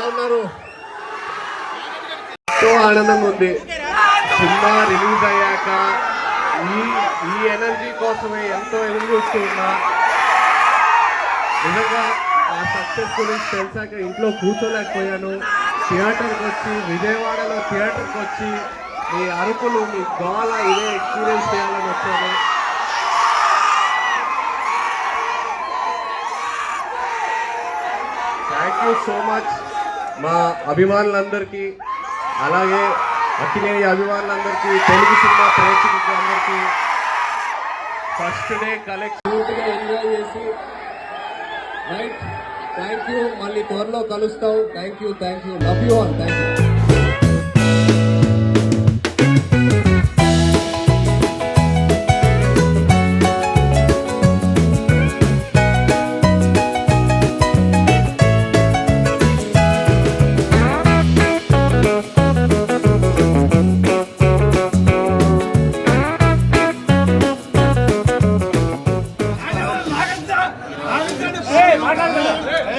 ఉన్నారు. ఎంతో ఆనందంగా ఉంది. సినిమా రిలీజ్ అయ్యాక ఈ ఎనర్జీ కోసమే ఎంతో ఎదురు చూస్తూ ఉన్నా. నిజంగా ఆ సక్సెస్ గురించి తెలిసాక ఇంట్లో కూర్చోలేకపోయాను. థియేటర్కి వచ్చి, విజయవాడలో థియేటర్కి వచ్చి మీ అరుపులు, మీ గోల ఇదే ఎక్స్పీరియన్స్ చేయాలని వచ్చాను. థ్యాంక్ యూ సో మచ్ మా అభిమానులందరికీ, అలాగే అక్కినేని అభిమానులందరికీ, తెలుగు సినిమా ప్రేక్షకులందరికీ ఫస్ట్ డే కలెక్షన్ ఎంజాయ్ చేసి రైట్. Thank you. మళ్ళీ త్వరలో కలుస్తాం. Thank you. Love you all. Thank you.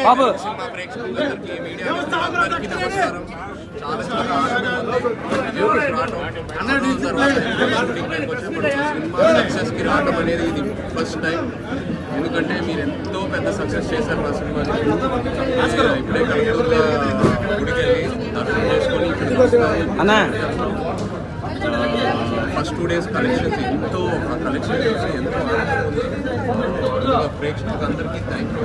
Babu cinema ప్రేక్షకులందరికీ, మీడియా అందరికీ నమస్కారం. చాలా సినిమా సక్సెస్కి రావడం అనేది ఇది ఫస్ట్ టైం. ఎందుకంటే మీరు ఎంతో పెద్ద సక్సెస్ చేశారు మా సినిమాని. ఇప్పుడే కలకూరులో గుడికి వెళ్ళి దర్శనం చేసుకొని ఫస్ట్ 2 days కలెక్షన్స్ ఎంతో, ఆ కలెక్షన్ చూసి ఎంతో ఆనందంగా ఉంది. ప్రేక్షకులందరికీ థ్యాంక్ యూ.